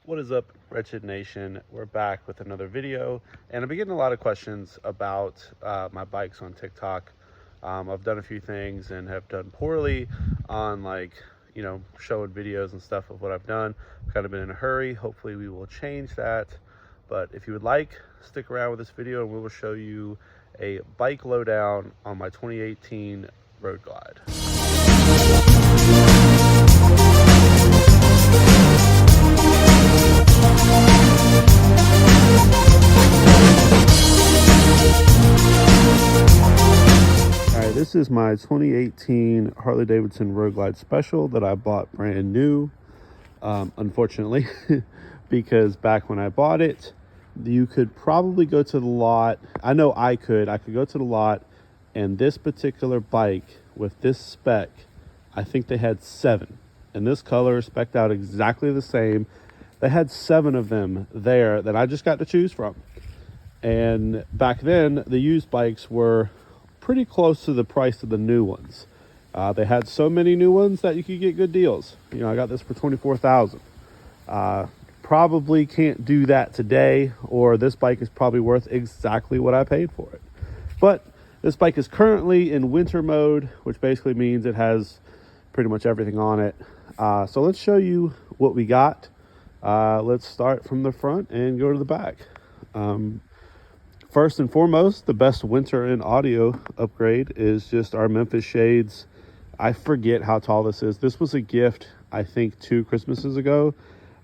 What is up, Wretched Nation? We're back with another video, and I've been getting a lot of questions about my bikes on TikTok. I've done a few things and have done poorly on showing videos and stuff of what I've done. I've kind of been in a hurry. Hopefully we will change that. But if you would like, stick around with this video and we will show you a bike lowdown on my 2018 Road Glide. This is my 2018 Harley Davidson Road Glide Special that I bought brand new, unfortunately, because back when I bought it, you could probably go to the lot. I know I could go to the lot, and this particular bike with this spec, I think they had 7. And this color, spec'd out exactly the same. They had 7 of them there that I just got to choose from. And back then, the used bikes were pretty close to the price of the new ones. They had so many new ones that you could get good deals. You know, I got this for $24,000. Probably can't do that today, or this bike is probably worth exactly what I paid for it. But this bike is currently in winter mode, which basically means it has pretty much everything on it. So let's show you what we got. Let's start from the front and go to the back. First and foremost, the best winter in audio upgrade is just our Memphis shades. I forget how tall this is. This was a gift, I think, 2 Christmases ago.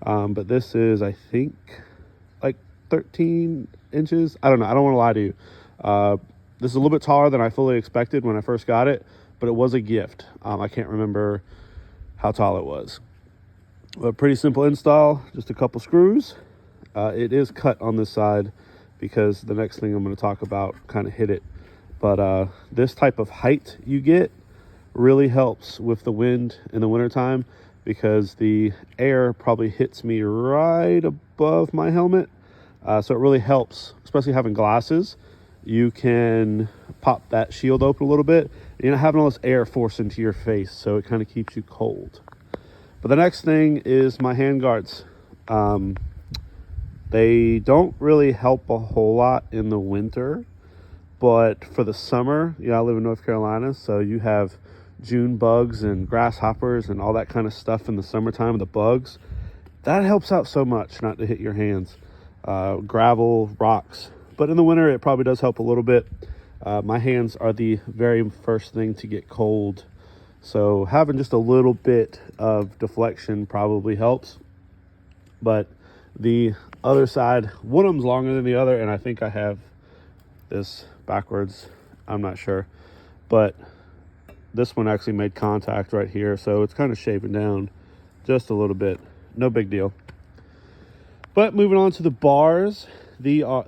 But this is, I think, like 13 inches. I don't know. I don't want to lie to you. This is a little bit taller than I fully expected when I first got it, but it was a gift. I can't remember how tall it was. But pretty simple install, just a couple screws. It is cut on this side, because the next thing I'm going to talk about kind of hit it. But this type of height you get really helps with the wind in the wintertime, because the air probably hits me right above my helmet. So it really helps, especially having glasses. You can pop that shield open a little bit. You're not having all this air force into your face, so it kind of keeps you cold. But the next thing is my hand guards. They don't really help a whole lot in the winter, but for the summer, I live in North Carolina, so you have June bugs and grasshoppers and all that kind of stuff in the summertime, the bugs. That helps out so much not to hit your hands. Gravel, rocks. But in the winter, it probably does help a little bit. My hands are the very first thing to get cold, so having just a little bit of deflection probably helps. But the other side, one of them's longer than the other, and I think I have this backwards. I'm not sure, but this one actually made contact right here, so it's kind of shaving down just a little bit. No big deal. But moving on to the bars, these are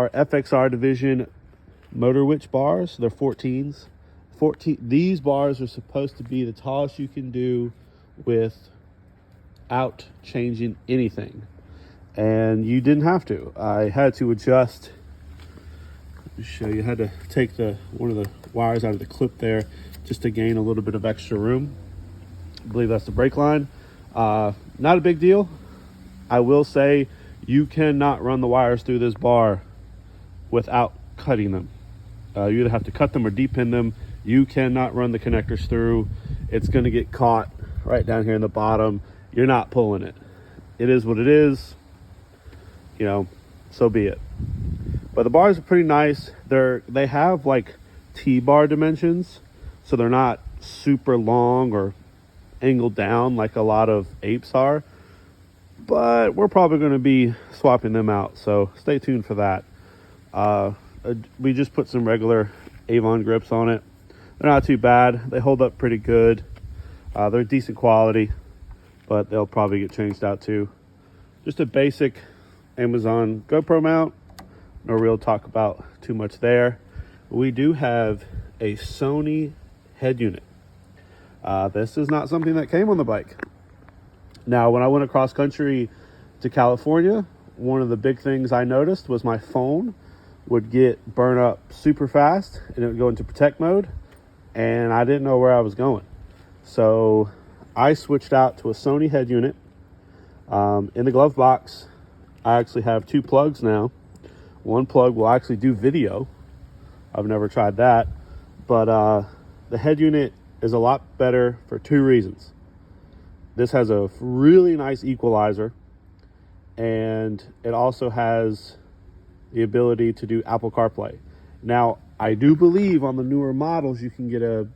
FXR division motor witch bars. They're 14s. These bars are supposed to be the tallest you can do without changing anything. And you didn't have to. I had to adjust. Let me show you. I had to take one of the wires out of the clip there just to gain a little bit of extra room. I believe that's the brake line. Not a big deal. I will say you cannot run the wires through this bar without cutting them. You either have to cut them or deep-pin them. You cannot run the connectors through. It's going to get caught right down here in the bottom. You're not pulling it. It is what it is. So be it. But the bars are pretty nice. They have like T-bar dimensions, so they're not super long or angled down like a lot of apes are. But we're probably going to be swapping them out, so stay tuned for that. We just put some regular Avon grips on it. They're not too bad. They hold up pretty good. They're decent quality, but they'll probably get changed out too. Just a basic Amazon GoPro mount. No real talk about too much there. We do have a Sony head unit. This is not something that came on the bike. Now, when I went across country to California, one of the big things I noticed was my phone would get burn up super fast and it would go into protect mode, and I didn't know where I was going. So I switched out to a Sony head unit. In the glove box, I actually have 2 plugs now. One plug will actually do video. I've never tried that, but the head unit is a lot better for 2 reasons. This has a really nice equalizer, and it also has the ability to do Apple CarPlay. Now, I do believe on the newer models you can get a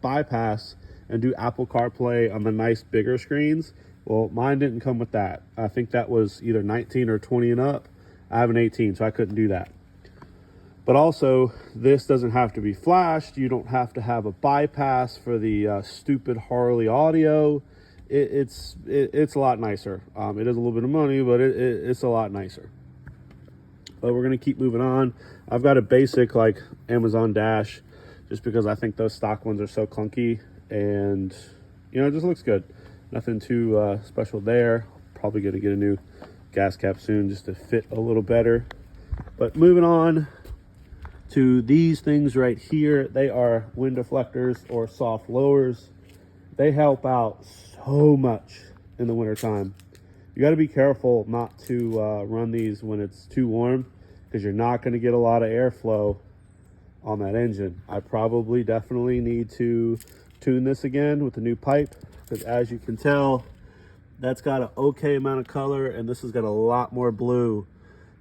bypass and do Apple CarPlay on the nice bigger screens. Well, mine didn't come with that. I think that was either 19 or 20 and up. I have an 18, so I couldn't do that. But also, this doesn't have to be flashed. You don't have to have a bypass for the stupid Harley audio. It's a lot nicer. It is a little bit of money, but it's a lot nicer. But we're gonna keep moving on. I've got a basic like Amazon Dash, just because I think those stock ones are so clunky, and it just looks good. Nothing too special there. Probably gonna get a new gas cap soon just to fit a little better. But moving on to these things right here, they are wind deflectors or soft lowers. They help out so much in the wintertime. You got to be careful not to run these when it's too warm, because you're not going to get a lot of airflow on that engine. I probably definitely need to tune this again with the new pipe, because as you can tell, that's got an okay amount of color, and this has got a lot more blue.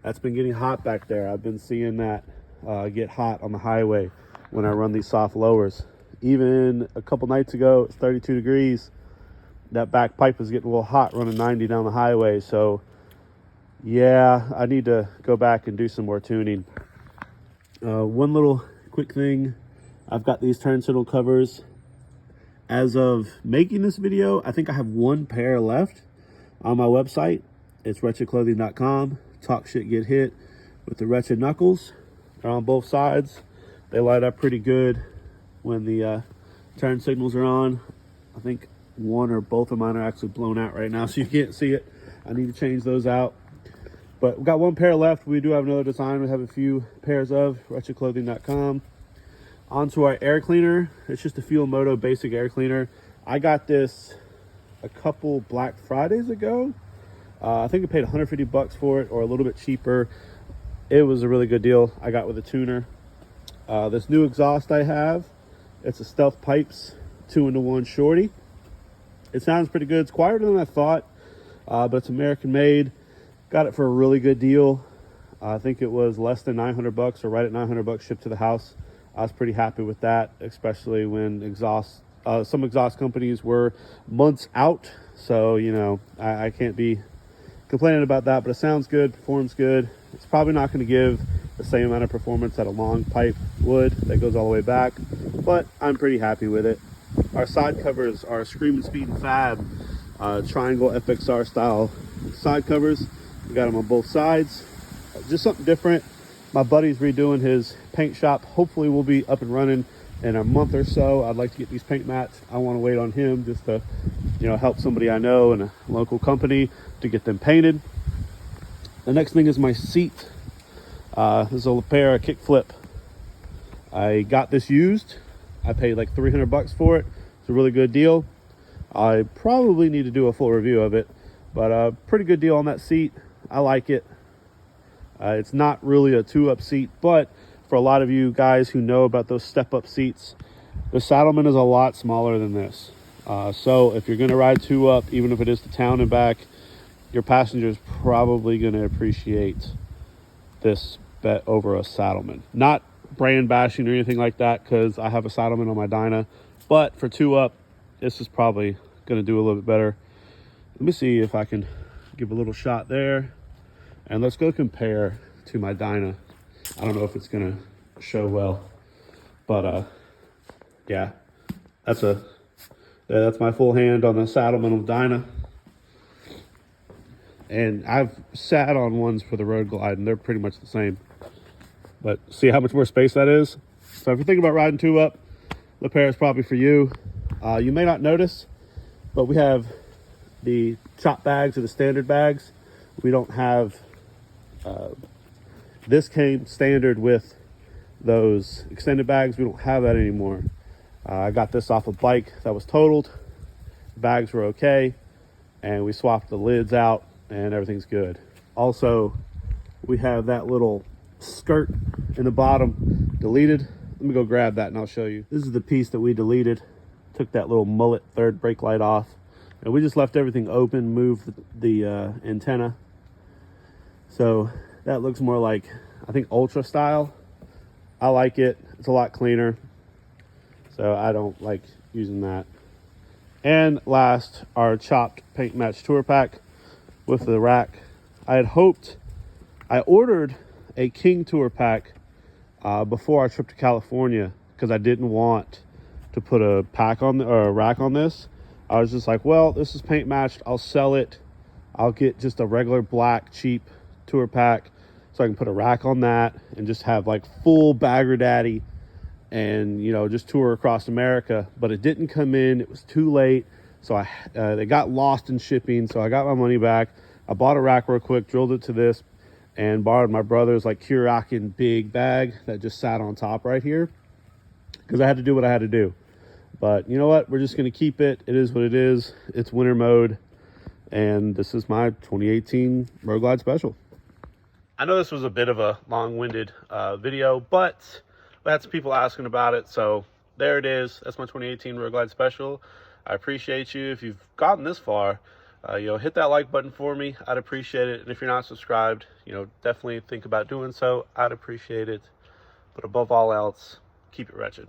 That's been getting hot back there. I've been seeing that get hot on the highway when I run these soft lowers. Even a couple nights ago, it's 32 degrees. That back pipe is getting a little hot running 90 down the highway. So yeah, I need to go back and do some more tuning. One little quick thing, I've got these turn signal covers. As of making this video, I think I have 1 pair left on my website. It's wretchedclothing.com. Talk shit, get hit with the Wretched Knuckles. They're on both sides. They light up pretty good when the turn signals are on. I think one or both of mine are actually blown out right now, so you can't see it. I need to change those out. But we've got 1 pair left. We do have another design. We have a few pairs of wretchedclothing.com. Onto our air cleaner. It's just a Fuel Moto basic air cleaner. I got this a couple Black Fridays ago. I think I paid 150 bucks for it, or a little bit cheaper. It was a really good deal. I got with a tuner. This new exhaust I have, it's a Stealth Pipes 2-in-1 shorty. It sounds pretty good. It's quieter than I thought, but it's American made. Got it for a really good deal. I think it was less than 900 bucks, or right at 900 bucks shipped to the house. I was pretty happy with that, especially when some exhaust companies were months out. So, I can't be complaining about that, but it sounds good, performs good. It's probably not going to give the same amount of performance that a long pipe would that goes all the way back, but I'm pretty happy with it. Our side covers are Screaming Speed and Fab triangle FXR style side covers. We got them on both sides. Just something different. My buddy's redoing his paint shop. Hopefully we'll be up and running in a month or so. I'd like to get these paint mats. I want to wait on him just to help somebody I know in a local company to get them painted. The next thing is my seat. This is a Lapera kickflip. I got this used. I paid like 300 bucks for it. It's a really good deal. I probably need to do a full review of it, but a pretty good deal on that seat. I like it. It's not really a 2-up seat, but for a lot of you guys who know about those step-up seats, the Saddleman is a lot smaller than this. So if you're going to ride 2-up, even if it is to town and back, your passenger's probably going to appreciate this bet over a Saddleman. Not brand bashing or anything like that, because I have a Saddleman on my Dyna, but for 2-up, this is probably going to do a little bit better. Let me see if I can give a little shot there, and let's go compare to my Dyna. I don't know if it's going to show well, but yeah, that's my full hand on the Saddleman of Dyna. And I've sat on ones for the Road Glide, and they're pretty much the same. But see how much more space that is? So if you're thinking about riding 2-up, Lapera is probably for you. You may not notice, but we have the chop bags or the standard bags. We don't have, this came standard with those extended bags. We don't have that anymore. I got this off a bike that was totaled. The bags were okay. and we swapped the lids out and everything's good. Also, we have that little skirt in the bottom deleted. Let me go grab that and I'll show you. This is the piece that we deleted. Took that little mullet third brake light off, and we just left everything open, moved the antenna. So that looks more like, I think, ultra style. I like it. It's a lot cleaner, so I don't like using that. And last, our chopped paint match tour pack with the rack. I ordered a King tour pack before our trip to California because I didn't want to put a pack on or a rack on this. I was just like, well, this is paint matched, I'll sell it. I'll get just a regular black cheap tour pack so I can put a rack on that and just have like full bagger daddy and, you know, just tour across America. But it didn't come in, it was too late, so they got lost in shipping, so I got my money back. I bought a rack real quick, drilled it to this, and borrowed my brother's like Kurakin big bag that just sat on top right here because I had to do what I had to do. But you know what, we're just going to keep it. It is what it is. It's winter mode, and this is my 2018 Road Glide Special. I know this was a bit of a long-winded video, but we had some people asking about it, so there it is. That's my 2018 Road Glide Special. I appreciate you. If you've gotten this far, you know, hit that like button for me. I'd appreciate it. And if you're not subscribed, you know, definitely think about doing so. I'd appreciate it. But above all else, keep it wretched.